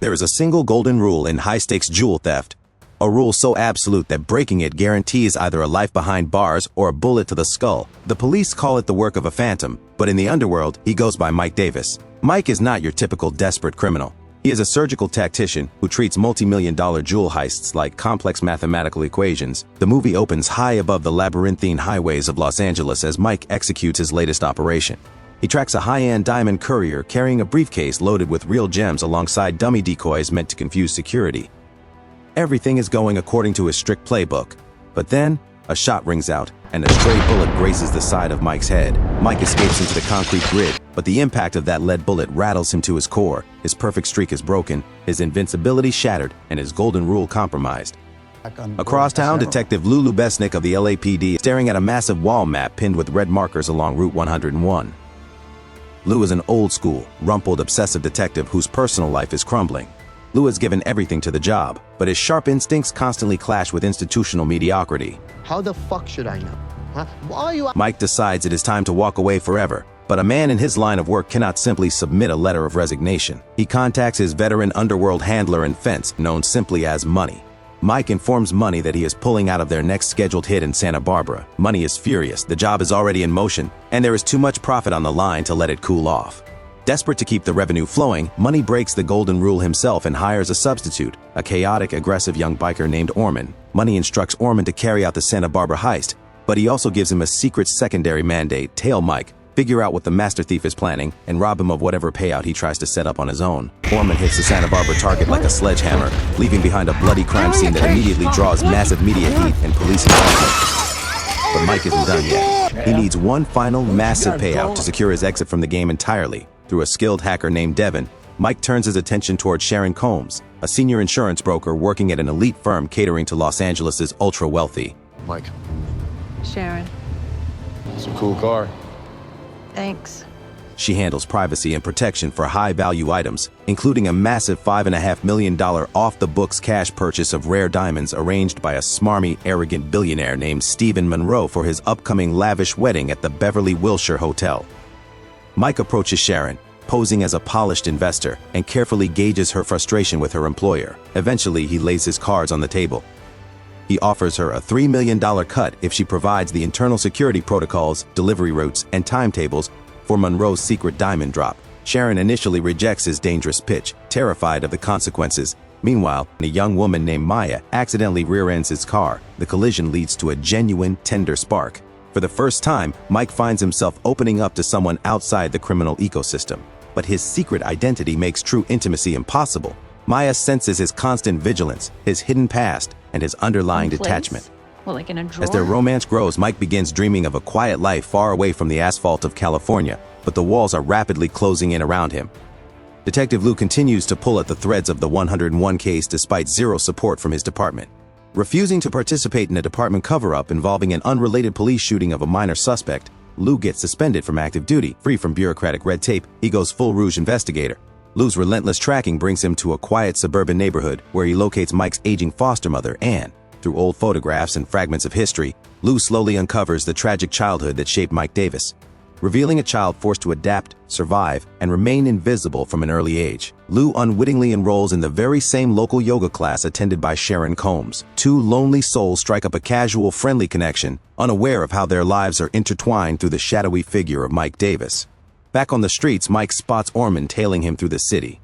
There is a single golden rule in high-stakes jewel theft. A rule so absolute that breaking it guarantees either a life behind bars or a bullet to the skull. The police call it the work of a phantom, but in the underworld, he goes by Mike Davis. Mike is not your typical desperate criminal. He is a surgical tactician who treats multi-million-dollar jewel heists like complex mathematical equations. The movie opens high above the labyrinthine highways of Los Angeles as Mike executes his latest operation. He tracks a high-end diamond courier carrying a briefcase loaded with real gems alongside dummy decoys meant to confuse security. Everything is going according to his strict playbook. But then, a shot rings out, and a stray bullet grazes the side of Mike's head. Mike escapes into the concrete grid, but the impact of that lead bullet rattles him to his core. His perfect streak is broken, his invincibility shattered, and his golden rule compromised. Across town, Detective Lou Lubesnik of the LAPD is staring at a massive wall map pinned with red markers along Route 101. Lou is an old-school, rumpled, obsessive detective whose personal life is crumbling. Lou has given everything to the job, but his sharp instincts constantly clash with institutional mediocrity. How the fuck should I know? Huh? Why are you... Mike decides it is time to walk away forever, but a man in his line of work cannot simply submit a letter of resignation. He contacts his veteran underworld handler and fence, known simply as Money. Mike informs Money that he is pulling out of their next scheduled hit in Santa Barbara. Money is furious, the job is already in motion, and there is too much profit on the line to let it cool off. Desperate to keep the revenue flowing, Money breaks the golden rule himself and hires a substitute, a chaotic, aggressive young biker named Orman. Money instructs Orman to carry out the Santa Barbara heist, but he also gives him a secret secondary mandate: tail Mike, figure out what the master thief is planning, and rob him of whatever payout he tries to set up on his own. Orman hits the Santa Barbara target like a sledgehammer, leaving behind a bloody crime scene that immediately draws massive media heat and police involvement. But Mike isn't done yet. He needs one final massive payout to secure his exit from the game entirely. Through a skilled hacker named Devin, Mike turns his attention toward Sharon Combs, a senior insurance broker working at an elite firm catering to Los Angeles' ultra-wealthy. Mike. Sharon. It's a cool car. Thanks. She handles privacy and protection for high-value items, including a massive $5.5 million off-the-books cash purchase of rare diamonds arranged by a smarmy, arrogant billionaire named Stephen Monroe for his upcoming lavish wedding at the Beverly Wilshire Hotel. Mike approaches Sharon, posing as a polished investor, and carefully gauges her frustration with her employer. Eventually, he lays his cards on the table. He offers her a $3 million cut if she provides the internal security protocols, delivery routes, and timetables for Monroe's secret diamond drop. Sharon initially rejects his dangerous pitch, terrified of the consequences. Meanwhile, a young woman named Maya accidentally rear-ends his car. The collision leads to a genuine, tender spark. For the first time, Mike finds himself opening up to someone outside the criminal ecosystem. But his secret identity makes true intimacy impossible. Maya senses his constant vigilance, his hidden past, and his underlying detachment. Well, like in a drawer? As their romance grows, Mike begins dreaming of a quiet life far away from the asphalt of California, but the walls are rapidly closing in around him. Detective Lou continues to pull at the threads of the 101 case despite zero support from his department. Refusing to participate in a department cover-up involving an unrelated police shooting of a minor suspect, Lou gets suspended from active duty. Free from bureaucratic red tape, he goes full Rouge investigator. Lou's relentless tracking brings him to a quiet suburban neighborhood where he locates Mike's aging foster mother, Anne. Through old photographs and fragments of history, Lou slowly uncovers the tragic childhood that shaped Mike Davis, revealing a child forced to adapt, survive, and remain invisible from an early age. Lou unwittingly enrolls in the very same local yoga class attended by Sharon Combs. Two lonely souls strike up a casual, friendly connection, unaware of how their lives are intertwined through the shadowy figure of Mike Davis. Back on the streets, Mike spots Orman tailing him through the city.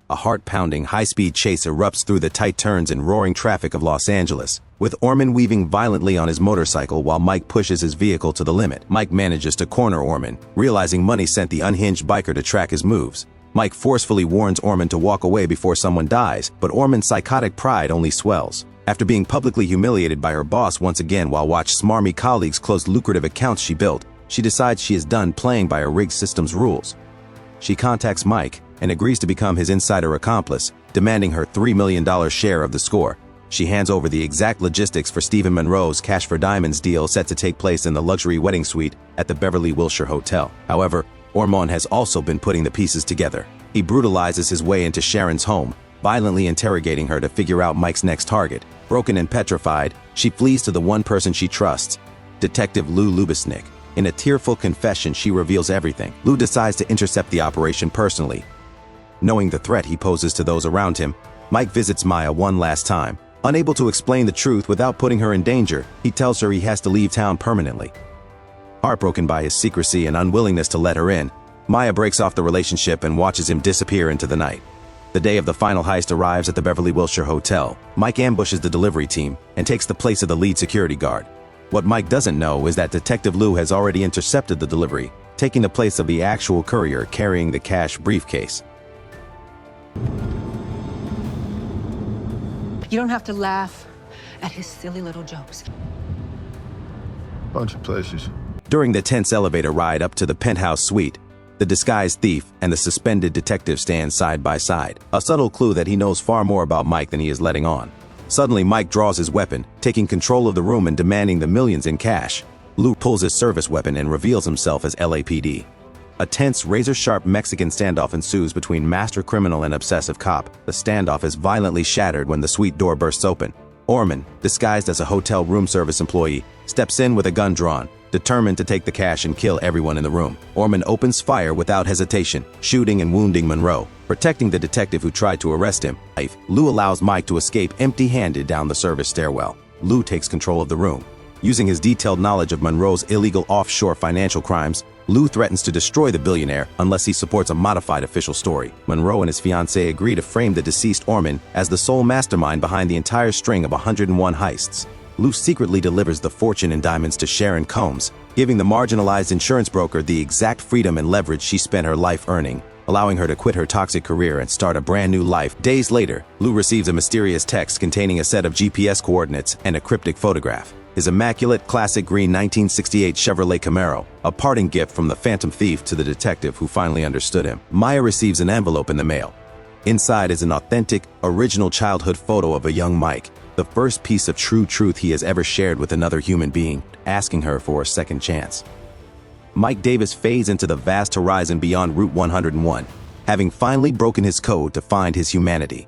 A heart-pounding, high-speed chase erupts through the tight turns and roaring traffic of Los Angeles, with Orman weaving violently on his motorcycle while Mike pushes his vehicle to the limit. Mike manages to corner Orman, realizing Money sent the unhinged biker to track his moves. Mike forcefully warns Orman to walk away before someone dies, but Orman's psychotic pride only swells. After being publicly humiliated by her boss once again while watch smarmy colleagues close lucrative accounts she built, she decides she is done playing by a rigged system's rules. She contacts Mike and agrees to become his insider accomplice, demanding her $3 million share of the score. She hands over the exact logistics for Stephen Monroe's Cash for Diamonds deal set to take place in the luxury wedding suite at the Beverly Wilshire Hotel. However, Orman has also been putting the pieces together. He brutalizes his way into Sharon's home, violently interrogating her to figure out Mike's next target. Broken and petrified, she flees to the one person she trusts, Detective Lou Lubesnik. In a tearful confession, she reveals everything. Lou decides to intercept the operation personally. Knowing the threat he poses to those around him, Mike visits Maya one last time. Unable to explain the truth without putting her in danger, he tells her he has to leave town permanently. Heartbroken by his secrecy and unwillingness to let her in, Maya breaks off the relationship and watches him disappear into the night. The day of the final heist arrives at the Beverly Wilshire Hotel. Mike ambushes the delivery team and takes the place of the lead security guard. What Mike doesn't know is that Detective Lou has already intercepted the delivery, taking the place of the actual courier carrying the cash briefcase. You don't have to laugh at his silly little jokes. Bunch of places. During the tense elevator ride up to the penthouse suite, the disguised thief and the suspended detective stand side by side, a subtle clue that he knows far more about Mike than he is letting on. Suddenly, Mike draws his weapon, taking control of the room and demanding the millions in cash. Lou pulls his service weapon and reveals himself as LAPD. A tense, razor-sharp Mexican standoff ensues between master criminal and obsessive cop. The standoff is violently shattered when the suite door bursts open. Orman, disguised as a hotel room service employee, steps in with a gun drawn, determined to take the cash and kill everyone in the room. Orman opens fire without hesitation, shooting and wounding Monroe. Protecting the detective who tried to arrest him, Lou allows Mike to escape empty-handed down the service stairwell. Lou takes control of the room. Using his detailed knowledge of Monroe's illegal offshore financial crimes, Lou threatens to destroy the billionaire unless he supports a modified official story. Monroe and his fiancée agree to frame the deceased Orman as the sole mastermind behind the entire string of 101 heists. Lou secretly delivers the fortune in diamonds to Sharon Combs, giving the marginalized insurance broker the exact freedom and leverage she spent her life earning, allowing her to quit her toxic career and start a brand new life. Days later, Lou receives a mysterious text containing a set of GPS coordinates and a cryptic photograph. His immaculate, classic green 1968 Chevrolet Camaro, a parting gift from the phantom thief to the detective who finally understood him. Maya receives an envelope in the mail. Inside is an authentic, original childhood photo of a young Mike, the first piece of true truth he has ever shared with another human being, asking her for a second chance. Mike Davis fades into the vast horizon beyond Route 101, having finally broken his code to find his humanity.